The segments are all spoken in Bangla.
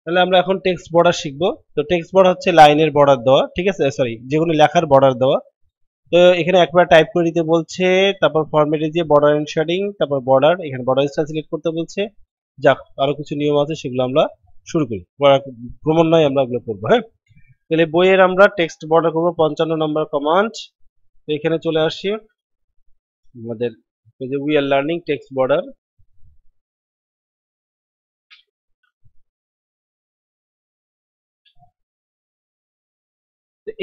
তাহলে আমরা এখন টেক্সট বর্ডার শিখবো। তো টেক্সট বর্ডার হচ্ছে লাইনের বর্ডার দেওয়া, ঠিক আছে, সরি, যে কোনো লেখার বর্ডার দেওয়া। তো এখানে একবার টাইপ করে দিতে বলছে, তারপর ফরম্যাটে যে বর্ডার এন্ড শেডিং, তারপর বর্ডার, এখানে বর্ডার স্টাইল সিলেক্ট করতে বলছে। যাক, আরো কিছু নিয়ম আছে, সেগুলো আমরা শুরু করি, ক্রমান্বয়ে আমরা ওগুলো করবো। হ্যাঁ, তাহলে বইয়ের আমরা টেক্সট বর্ডার করবো 55 নম্বর কমান্ড। তো এখানে চলে আসি আমাদের যে we are learning text border.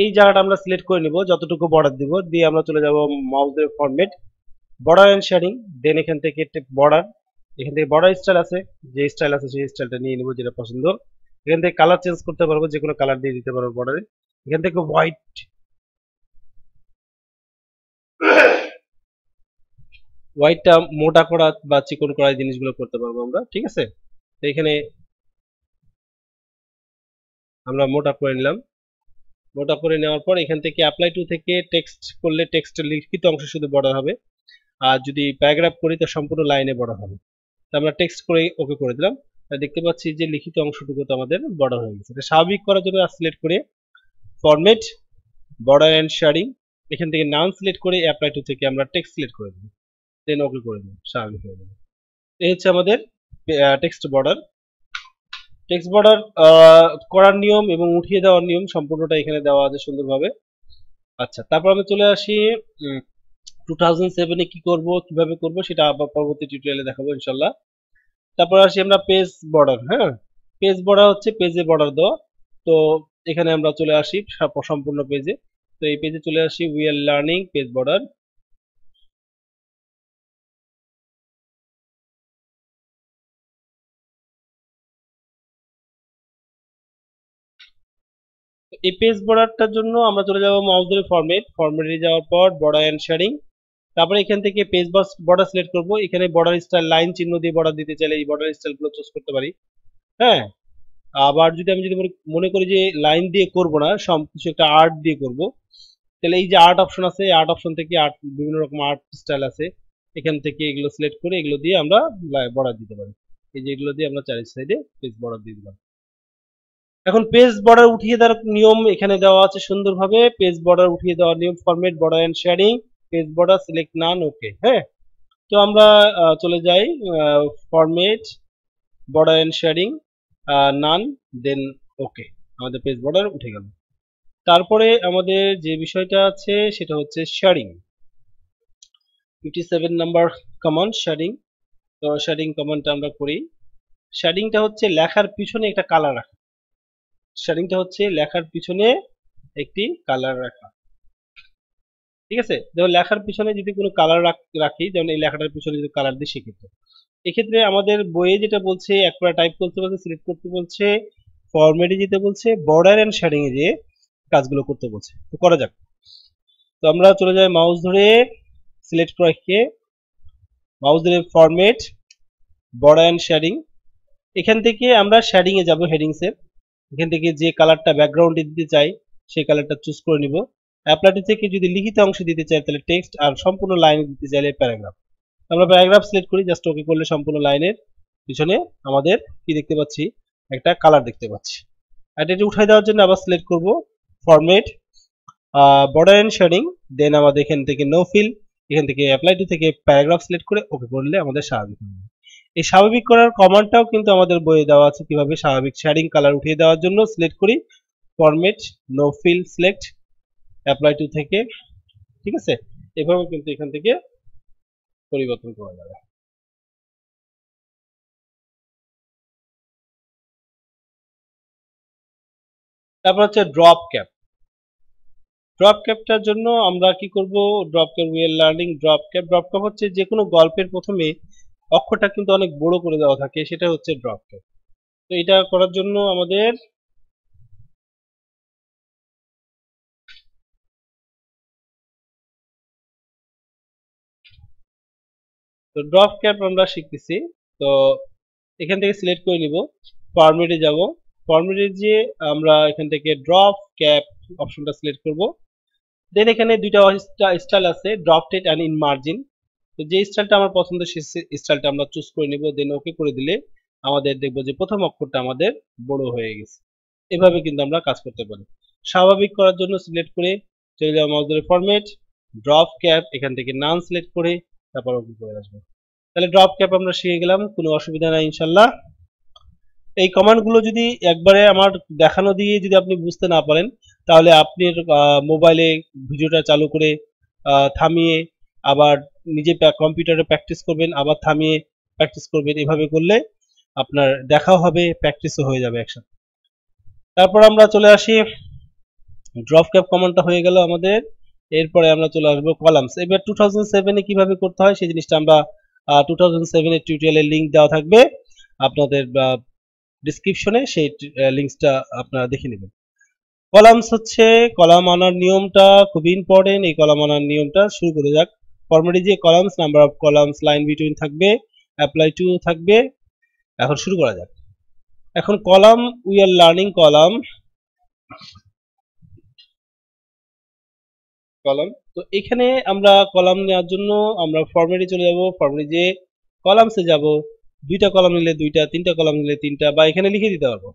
এই জায়গাটা আমরা সিলেক্ট করে নিব, যতটুকু বর্ডার দিব, দিয়ে আমরা চলে যাব মাউসের ফরম্যাট, বর্ডার এন্ড শেডিং, দেন এখান থেকে বর্ডার, এখান থেকে বর্ডার স্টাইল আছে, যে স্টাইল আছে সেই স্টাইলটা নিয়ে নিব যেটা পছন্দ। এখান থেকে কালার চেঞ্জ করতে পারবো, যে কোনো কালার দিয়ে দিতে পারবো বর্ডারে। এখান থেকে হোয়াইটটা মোটা করা বা চিকন করা জিনিসগুলো করতে পারবো আমরা, ঠিক আছে। তো এখানে আমরা মোটা করে নিলাম। মোটা করে নেওয়ার পর এখান থেকে অ্যাপ্লাই টু থেকে টেক্সট করলে টেক্সটের লিখিত অংশ শুধু বর্ডার হবে, আর যদি প্যারাগ্রাফ করি তো সম্পূর্ণ লাইনে বর্ডার হবে। তো আমরা টেক্সট করে ওকে করে দিলাম। দেখতে পাচ্ছি যে লিখিত অংশটুকু তো আমাদের বর্ডার হয়ে গেছে। এটা স্বাভাবিক করার জন্য সিলেক্ট করে ফরম্যাট, বর্ডার এন্ড শেডিং, এখান থেকে নাম সিলেক্ট করে অ্যাপ্লাই টু থেকে আমরা টেক্সট সিলেক্ট করে দেব, দেন ওকে করে দেব, স্বাভাবিক হয়ে যাবে। এই হচ্ছে আমাদের টেক্সট বর্ডার। টেক্সট বর্ডার করার নিয়ম এবং উঠিয়ে দেওয়ার নিয়ম সম্পূর্ণটা এখানে দেওয়া আছে সুন্দরভাবে। আচ্ছা, তারপর আমি চলে আসি 2007 কি করব, কিভাবে করব সেটা আবার পরবর্তী টিউটোরিয়ালে দেখাবো ইনশাল্লাহ। তারপর আসি আমরা পেজ বর্ডার। হ্যাঁ, পেজ বর্ডার হচ্ছে পেজে বর্ডার দেওয়া। তো এখানে আমরা চলে আসি সম্পূর্ণ পেজে। তো এই পেজে চলে আসি we are learning page border. এই পেজ বর্ডারটার জন্য আমরা চলে যাব মাউস ধরে ফরম্যাটে যাওয়ার পর বর্ডার এন্ড শেডিং, তারপরে এখান থেকে পেজ বর্ডার সিলেক্ট করব। এখানে বর্ডার স্টাইল লাইন চিহ্ন দিয়ে বর্ডার দিতে চাইলে এই বর্ডার স্টাইলগুলো চুজ করতে পারি। হ্যাঁ, আবার যদি আমি মনে করি যে লাইন দিয়ে করব না, সব কিছু একটা আর্ট দিয়ে করব, তাহলে এই যে আর্ট অপশন আছে, এই আর্ট অপশন থেকে আর্ট, বিভিন্ন রকম আর্ট স্টাইল আছে, এখান থেকে এগুলো সিলেক্ট করে এগুলো দিয়ে আমরা বর্ডার দিতে পারি। এই যে এগুলো দিয়ে আমরা চারি সাইডে পেজ বর্ডার দিয়ে দিলাম। এখন পেজ বর্ডার উঠিয়ে দেওয়ার নিয়ম এখানে দেওয়া আছে সুন্দরভাবে। পেজ বর্ডার উঠিয়ে দেওয়ার নিয়ম format, border and shading, page border select none, okay. হ্যাঁ, তো আমরা চলে যাই format, border and shading, none, then okay. আমাদের পেজ বর্ডার উঠে গেল। তারপরে আমাদের যে বিষয়টা আছে সেটা হচ্ছে শেডিং। 57 number command shading. তো শেডিং কমান্ডটা আমরা করি। শেডিংটা হচ্ছে লেখার পিছনে একটা কালার রাখা। শেডিংটা হচ্ছে লেখার পিছনে একটি কালার রাখা, ঠিক আছে। যেমন লেখার পিছনে যদি কোনো কালার রাখি, যেমন এই লেখাটার পিছনে যদি কালার দিই সেক্ষেত্রে, এক্ষেত্রে আমাদের বইয়ে যেটা বলছে, একবার টাইপ করতে বলছে, সিলেক্ট করতে বলছে, ফরম্যাটে যেতে বলছে, বর্ডার এন্ড শেডিং এ যে কাজগুলো করতে বলছে। তো করা যাক। তো আমরা চলে যাই মাউস ধরে সিলেক্ট করে রেখে মাউস ধরে ফরম্যাট, বর্ডার এন্ড শেডিং, এখান থেকে আমরা শেডিং এ যাব, হেডিংস এর। এখান থেকে যে কালারটা ব্যাকগ্রাউন্ডে দিতে চাই সেই কালারটা চুজ করে নিব। অ্যাপ্লাই থেকে যদি লিখিত অংশ দিতে চাই তাহলে টেক্সট, আর সম্পূর্ণ লাইনে দিতে চাইলে প্যারাগ্রাফ। আমরা প্যারাগ্রাফ সিলেক্ট করি, জাস্ট ওকে করলে সম্পূর্ণ লাইনের পিছনে আমাদের কি দেখতে পাচ্ছি, একটা কালার দেখতে পাচ্ছি। আর এটা উঠাই দেওয়ার জন্য আবার সিলেক্ট করব ফরম্যাট, বর্ডার এন্ড শেডিং, দেন আমাদের এখান থেকে নো ফিল, এখান থেকে অ্যাপ্লাই টু থেকে প্যারাগ্রাফ সিলেক্ট করে ওকে করলে আমাদের স্বাভাবিক হবে। এই স্বাভাবিক করার কমান্ডটাও কিন্তু আমাদের বইয়ে দেওয়া আছে, কিভাবে স্বাভাবিক শেডিং কালার উঠিয়ে দেওয়ার জন্য। সিলেক্ট করি format, no fill select, apply to থেকে, ঠিক আছে। এভাবে কিন্তু এখান থেকে পরিবর্তন করা যাবে। তারপর হচ্ছে ড্রপ ক্যাপ। ড্রপ ক্যাপটার জন্য আমরা কি করব, drop cap we are learning drop cap. Drop cap হচ্ছে যে কোনো গল্পের প্রথমে অক্ষরটা কিন্তু অনেক বড় করে দেওয়া থাকে, সেটা হচ্ছে ড্রপ ক্যাপ। তো এটা করার জন্য আমাদের তো ড্রপ ক্যাপ আমরা শিখতেছি। তো এখান থেকে সিলেক্ট করে নিব, ফরম্যাটে যাব, ফরম্যাটে যে আমরা এখান থেকে ড্রপ ক্যাপ অপশনটা সিলেক্ট করব। দেন এখানে দুইটা স্টাইল আছে, ড্রপটেড এন্ড ইন মার্জিন। তো যে স্টাইলটা আমার পছন্দ সেই স্টাইলটা আমরা চুজ করে নিব, দেন ওকে করে দিলে আমাদের দেখবো যে প্রথম অক্ষরটা আমাদের বড় হয়ে গেছে। এভাবে কিন্তু আমরা কাজ করতে পারি। স্বাভাবিক করার জন্য সিলেক্ট করে চলে যাবো মাউস ধরে ফরম্যাট, ড্রপ ক্যাপ, এখান থেকে নান সিলেক্ট করে তারপর ওকে করে আসবো। তাহলে ড্রপ ক্যাপ আমরা শিখে গেলাম, কোনো অসুবিধা নাই ইনশাল্লাহ। এই কমান্ড গুলো যদি একবারে আমার দেখানো দিয়ে যদি আপনি বুঝতে না পারেন, তাহলে আপনি মোবাইলে ভিডিওটা চালু করে থামিয়ে আবার নিজে কম্পিউটারে প্র্যাকটিস করবেন, আবার থামিয়ে প্র্যাকটিস করবেন। এভাবে করলে আপনার দেখাও হবে, প্র্যাকটিসও হয়ে যাবে একসাথে। তারপর আমরা চলে আসি, ড্রপ ক্যাপ কমান্ডটা হয়ে গেল আমাদের। এরপরে আমরা চলে আসবো কলামস। এবার 2007 কিভাবে করতে হয় সেই জিনিসটা আমরা 2007 এর টিউটোরিয়ালের লিংক দেওয়া থাকবে আপনাদের ডিসক্রিপশনে, সেই লিঙ্কসটা আপনারা দেখে নেবেন। কলামস হচ্ছে, কলাম আনার নিয়মটা খুবই ইম্পর্টেন্ট। এই কলাম আনার নিয়মটা শুরু করে যাক। ফরম্যাটে যে columns, number of columns, line between থাকবে, অ্যাপ্লাই টু থাকবে। এখন শুরু করা যাক। এখন column, we are learning column. Column, তো এখানে আমরা কলাম নেওয়ার জন্য আমরা ফরম্যাটে চলে যাব। ফরম্যাটে যে কলামসে যাব, দুইটা কলাম নিলে দুইটা, তিনটা কলাম নিলে তিনটা, বা এখানে লিখে দিতে পারবো।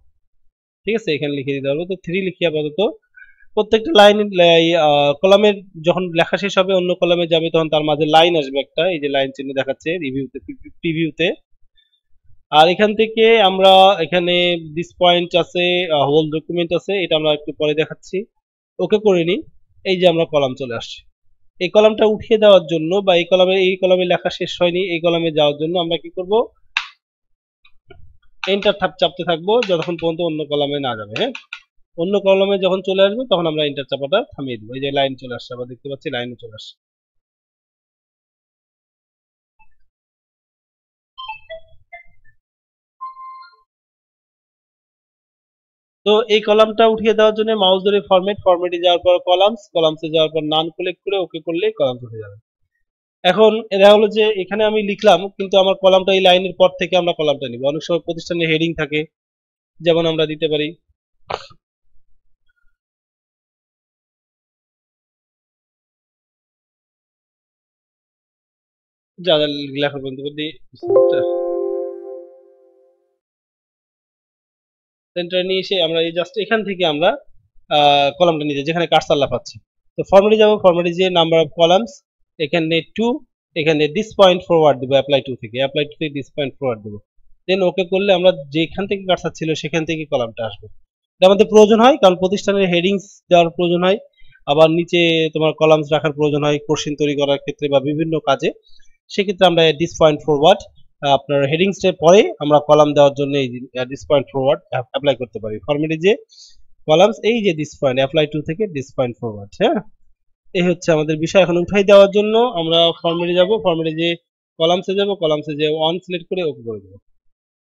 ঠিক আছে, এখানে লিখে দিতে পারবো। তো 3 লিখি আপাতত। প্রত্যেকটা লাইন কলামের যখন লেখা শেষ হবে অন্য কলামে যাবে, তখন তার মাঝে লাইন আসবে একটা, এই যে লাইন চিহ্ন দেখাচ্ছে রিভিউতে, প্রিভিউতে। আর এখান থেকে আমরা এখানে দিস পয়েন্ট আছে, হোল ডকুমেন্ট আছে, এটা আমরা একটু পরে দেখাচ্ছি। ওকে করে নিই। এই যে আমরা কলাম চলে আসছে। এই কলামটা উঠিয়ে দেওয়ার জন্য, বা এই কলামে লেখা শেষ হয়নি, এই কলামে যাওয়ার জন্য আমরা কি করব, এন্টার চাপতে থাকবো যতক্ষণ পর্যন্ত অন্য কলামে না যাবে। হ্যাঁ, অন্য কলামে যখন চলে আসবে তখন আমরা এন্টার চাপাটা থামিয়ে দেবো। এই যে লাইন চলে আসছে, আবার দেখতে পাচ্ছি লাইনও চলে আসছে। তো এই কলামটা উঠিয়ে দেওয়ার জন্য মাউস ধরে ফরম্যাটে যাওয়ার পর কলামসে যাওয়ার পর নান সিলেক্ট করে ওকে করলে কলামস উঠে যাবে। এখন এটা হলো যে এখানে আমি লিখলাম, কিন্তু আমার কলামটা এই লাইনের পর থেকে আমরা কলামটা নিব। অনেক সময় প্রতিষ্ঠানের হেডিং থাকে, যেমন আমরা দিতে পারি যা যা লেখা বন্ধ করে দিই, সেন্টার নিয়ে এসে আমরা এই জাস্ট এখান থেকে আমরা কলামটা নিতে, যেখানে কার্সার লাফাচ্ছে। তো ফরম্যাটে যাব, ফরম্যাটে যে নাম্বার অফ কলামস, এখানে 2, এখানে দিস পয়েন্ট ফরওয়ার্ড দেবো, অ্যাপ্লাই টু থেকে দিস পয়েন্ট ফরওয়ার্ড দেবো। দেন ওকে করলে আমরা যেখান থেকে কার্সার ছিল সেখান থেকে কলামটা আসবে। এটা আমাদের প্রয়োজন হয়, কারণ প্রতিষ্ঠানের হেডিংস দেওয়ার প্রয়োজন হয়, আবার নিচে তোমার কলামস রাখার প্রয়োজন হয় কোশ্চেন তৈরি করার ক্ষেত্রে বা বিভিন্ন কাজে। সেক্ষেত্রে আমরা দিস পয়েন্ট ফরওয়ার্ড, আপনার হেডিংসের পরে আমরা কলাম দেওয়ার জন্য এই দিস পয়েন্ট ফরওয়ার্ড অ্যাপ্লাই করতে পারি। ফরম্যাটে যে কলামস, এই যে দিস পয়েন্ট, অ্যাপ্লাই টু থেকে দিস পয়েন্ট ফরওয়ার্ড। হ্যাঁ, এই হচ্ছে আমাদের বিষয়। এখন উঠাই দেওয়ার জন্য আমরা ফরম্যাটে যাব, ফরম্যাটে যে কলামসে যাব, কলামসে যে ওয়ান সিলেক্ট করে ওকে করে দেবো।